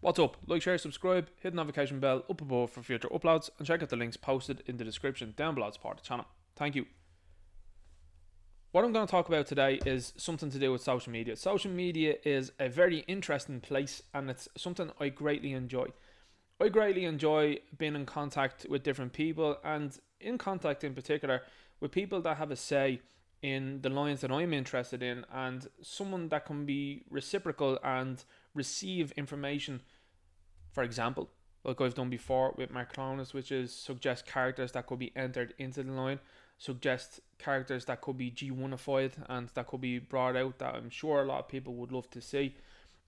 What's up? Like, share, subscribe, hit the notification bell up above for future uploads, and check out the links posted in the description down below as part of the channel. Thank you. What I'm going to talk about today is something to do with social media. Social media is a very interesting place, and it's something I greatly enjoy. I greatly enjoy being in contact with different people, and in contact in particular with people that have a say in the lines that I'm interested in, and someone that can be reciprocal and receive information. For example, like I've done before with Mark Clonus, which is suggest characters that could be entered into the line, suggest characters that could be G1ified and that could be brought out, that I'm sure a lot of people would love to see,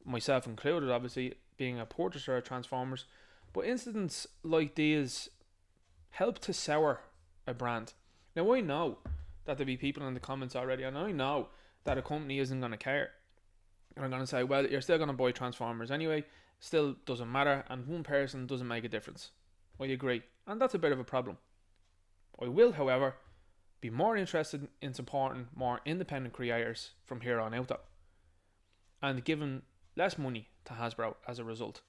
myself included, obviously, being a purchaser of Transformers. But incidents like these help to sour a brand. Now, I know that there'll be people in the comments already, and I know that a company isn't going to care. And I'm going to say, well, you're still going to buy Transformers anyway, still doesn't matter, and one person doesn't make a difference. I agree, and that's a bit of a problem. I will, however, be more interested in supporting more independent creators from here on out, though, and giving less money to Hasbro as a result.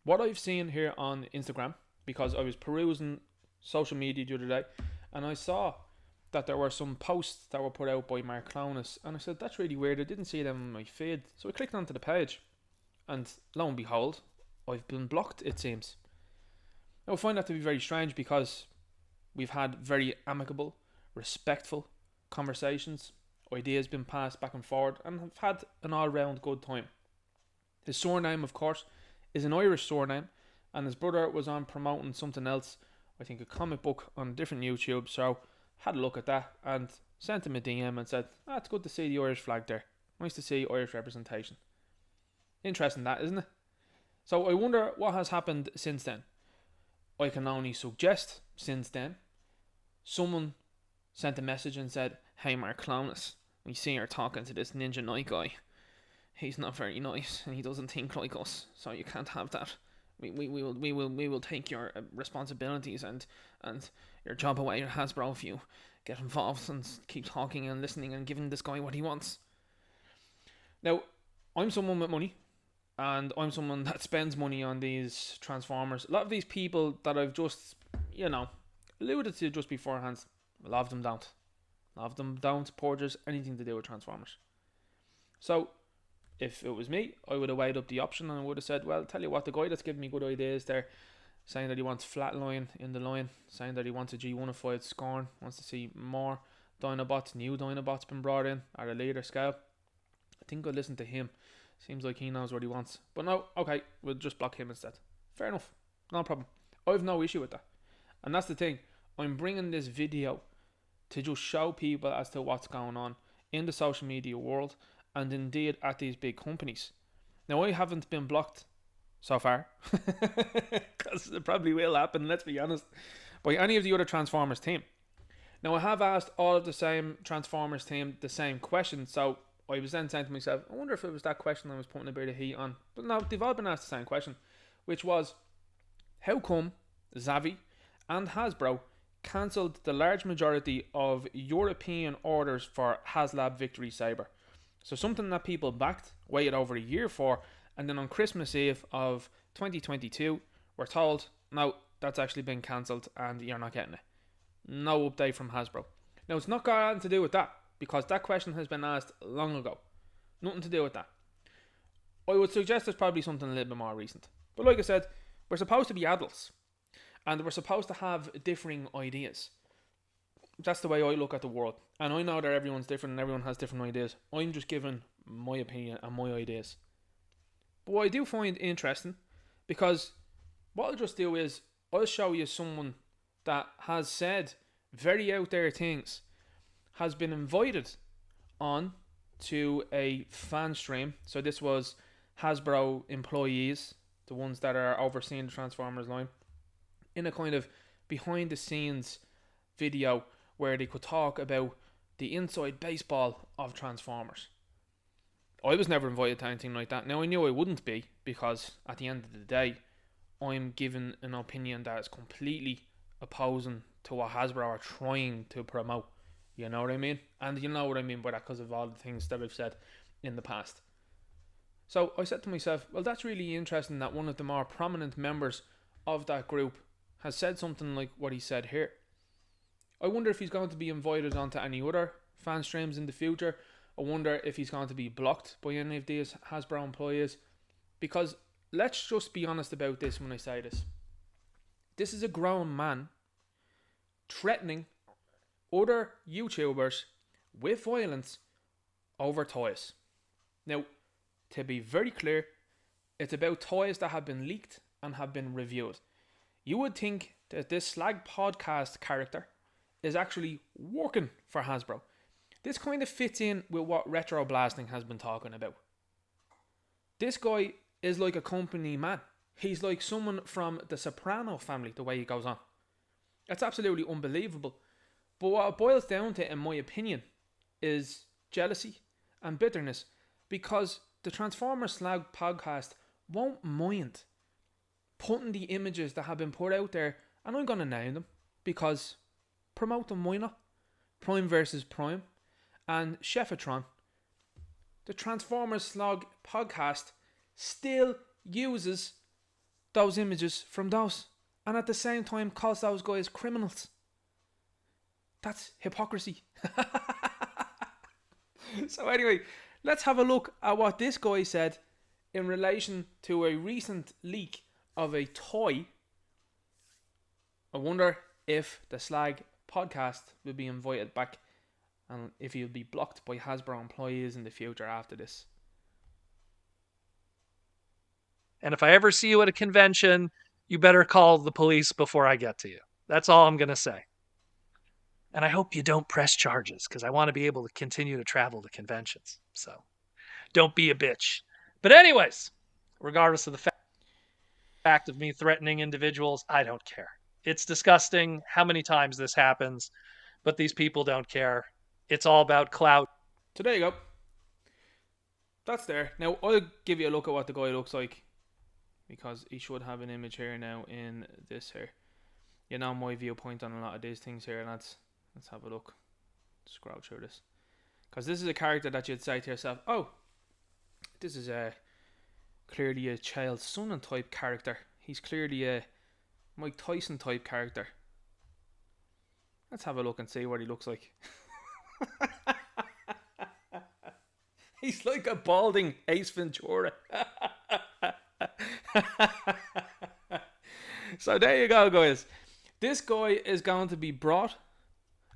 What I've seen here on Instagram, because I was perusing social media the other day, and I saw that there were some posts that were put out by Mark Clonus, and I said, that's really weird, I didn't see them on my feed. So I clicked onto the page, and lo and behold, I've been blocked, it seems. Now I find that to be very strange, because we've had very amicable, respectful conversations, ideas been passed back and forward, and have had an all-round good time. His surname, of course, is an Irish surname, and his brother was on promoting something else, I think a comic book on a different YouTube, so had a look at that and sent him a DM and said, it's good to see the Irish flag there. Nice to see Irish representation. Interesting that, isn't it? So I wonder what has happened since then. I can only suggest since then, someone sent a message and said, hey Mark Clonus, we see you're talking to this Ninja Knight guy. He's not very nice and he doesn't think like us, so you can't have that. We will take your responsibilities and your job away at Hasbro if you get involved and keep talking and listening and giving this guy what he wants. Now, I'm someone with money, and I'm someone that spends money on these Transformers. A lot of these people that I've just, alluded to just beforehand, love them don't. Love them don't, purchase anything to do with Transformers. So, if it was me, I would have weighed up the option and I would have said, well, tell you what, the guy that's giving me good ideas there, saying that he wants flatline in the line, saying that he wants a G1ified Scorn, wants to see more Dinobots, new Dinobots been brought in at a later scale. I think I'll listen to him. Seems like he knows what he wants. But no, okay, we'll just block him instead. Fair enough, no problem. I have no issue with that. And that's the thing, I'm bringing this video to just show people as to what's going on in the social media world, and indeed at these big companies. Now, I haven't been blocked so far, because it probably will happen, let's be honest, by any of the other Transformers team. Now, I have asked all of the same Transformers team the same question, so I was then saying to myself, I wonder if it was that question I was putting a bit of heat on. But no, they've all been asked the same question, which was, how come Zavvi and Hasbro cancelled the large majority of European orders for HasLab Victory Saber? So something that people backed, waited over a year for, and then on Christmas Eve of 2022, we're told, no, that's actually been cancelled and you're not getting it. No update from Hasbro. Now, it's not got anything to do with that, because that question has been asked long ago. Nothing to do with that. I would suggest it's probably something a little bit more recent. But like I said, we're supposed to be adults, and we're supposed to have differing ideas. That's the way I look at the world. And I know that everyone's different and everyone has different ideas. I'm just giving my opinion and my ideas. But what I do find interesting, because what I'll just do is I'll show you someone that has said very out there things, has been invited on to a fan stream. So this was Hasbro employees, the ones that are overseeing the Transformers line, in a kind of behind the scenes video where they could talk about the inside baseball of Transformers. I was never invited to anything like that. Now, I knew I wouldn't be, because at the end of the day, I'm giving an opinion that is completely opposing to what Hasbro are trying to promote. You know what I mean? And you know what I mean by that, because of all the things that I've said in the past. So I said to myself, well, that's really interesting that one of the more prominent members of that group has said something like what he said here. I wonder if he's going to be invited onto any other fan streams in the future. I wonder if he's going to be blocked by any of these Hasbro employees. Because let's just be honest about this when I say this. This is a grown man threatening other YouTubers with violence over toys. Now, to be very clear, it's about toys that have been leaked and have been reviewed. You would think that this Slag Podcast character is actually working for Hasbro. This kind of fits in with what Retro Blasting has been talking about. This guy is like a company man. He's like someone from the Soprano family, the way he goes on. It's absolutely unbelievable. But what it boils down to, in my opinion, is jealousy and bitterness, because the Transformers Slag Podcast won't mind putting the images that have been put out there, and I'm going to name them, because promote them, why not? Prime versus Prime and Chefatron. The Transformers Slag Podcast still uses those images from those, and at the same time calls those guys criminals. That's hypocrisy. So anyway, let's have a look at what this guy said in relation to a recent leak of a toy. I wonder if the Slag Podcast will be invited back, and if he'll be blocked by Hasbro employees in the future after this. And if I ever see you at a convention, you better call the police before I get to you. That's all I'm going to say. And I hope you don't press charges, because I want to be able to continue to travel to conventions. So don't be a bitch. But anyways, regardless of the fact of me threatening individuals, I don't care. It's disgusting how many times this happens, but these people don't care. It's all about clout. So there you go. That's there. Now I'll give you a look at what the guy looks like, because he should have an image here now in this here. You know my viewpoint on a lot of these things here, and let's have a look. Scroll through this, because this is a character that you'd say to yourself, oh, this is clearly a Chael Sonnen type character. He's clearly a Mike Tyson type character. Let's have a look and see what he looks like. He's like a balding Ace Ventura. So there you go, guys. This guy is going to be brought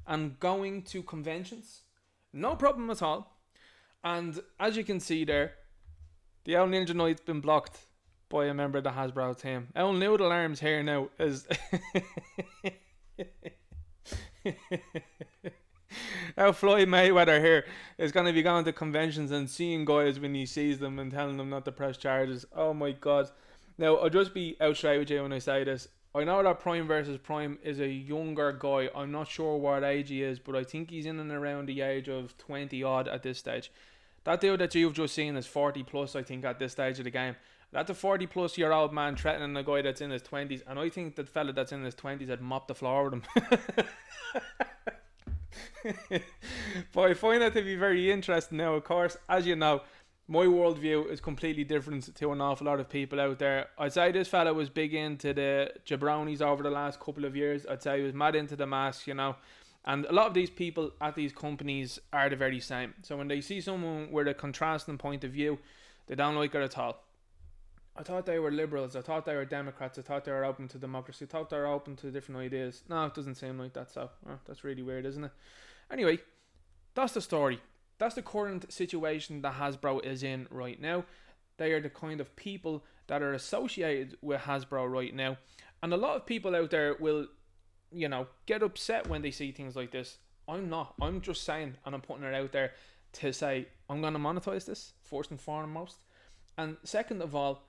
and going to conventions. No problem at all. And as you can see there, the old Ninja Knight's been blocked by a member of the Hasbro team. Old Noodle Arms here now is... Our Floyd Mayweather here is going to be going to conventions and seeing guys when he sees them and telling them not to press charges. Oh my god. Now, I'll just be out straight with you when I say this. I know that Prime versus Prime is a younger guy. I'm not sure what age he is, but I think he's in and around the age of 20 odd at this stage. That dude that you've just seen is 40 plus, I think, at this stage of the game. That's a 40 plus year old man threatening a guy that's in his 20s, and I think that fella that's in his 20s had mopped the floor with him. But I find that to be very interesting. Now, of course, as you know, my worldview is completely different to an awful lot of people out there. I'd say this fella was big into the jabronis over the last couple of years. I'd say he was mad into the masks, you know. And a lot of these people at these companies are the very same. So when they see someone with a contrasting point of view, they don't like it at all. I thought they were liberals. I thought they were Democrats. I thought they were open to democracy. I thought they were open to different ideas. No, it doesn't seem like that. So that's really weird, isn't it? Anyway, that's the story. That's the current situation that Hasbro is in right now. They are the kind of people that are associated with Hasbro right now. And a lot of people out there will, you know, get upset when they see things like this. I'm not. I'm just saying, and I'm putting it out there to say, I'm going to monetize this, first and foremost. And second of all,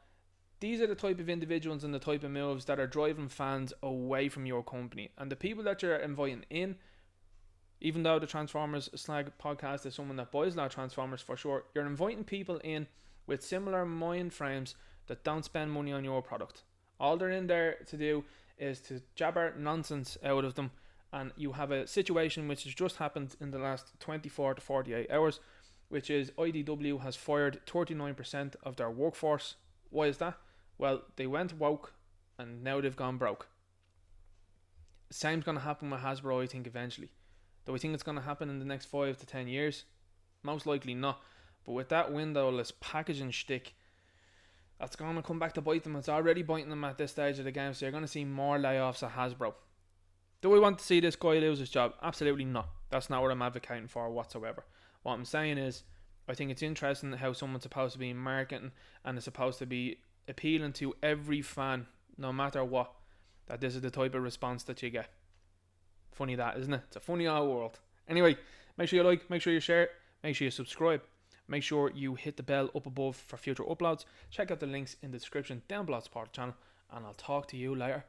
these are the type of individuals and the type of moves that are driving fans away from your company. And the people that you're inviting in, even though the Transformers Slag Podcast is someone that buys a lot of Transformers for sure, you're inviting people in with similar mind frames that don't spend money on your product. All they're in there to do is to jabber nonsense out of them, and you have a situation which has just happened in the last 24 to 48 hours which is IDW has fired 39% of their workforce. Why is that? Well, they went woke and now they've gone broke. Same's going to happen with Hasbro, I think, eventually. Do I think it's going to happen in the next 5 to 10 years? Most likely not. But with that windowless packaging shtick, that's going to come back to bite them. It's already biting them at this stage of the game, so you're going to see more layoffs at Hasbro. Do I want to see this guy lose his job? Absolutely not. That's not what I'm advocating for whatsoever. What I'm saying is, I think it's interesting how someone's supposed to be marketing and is supposed to be appealing to every fan, no matter what, that this is the type of response that you get. Funny that, isn't it? It's a funny old world. Anyway, make sure you like, make sure you share, make sure you subscribe, make sure you hit the bell up above for future uploads. Check out the links in the description down below to support the channel, and I'll talk to you later.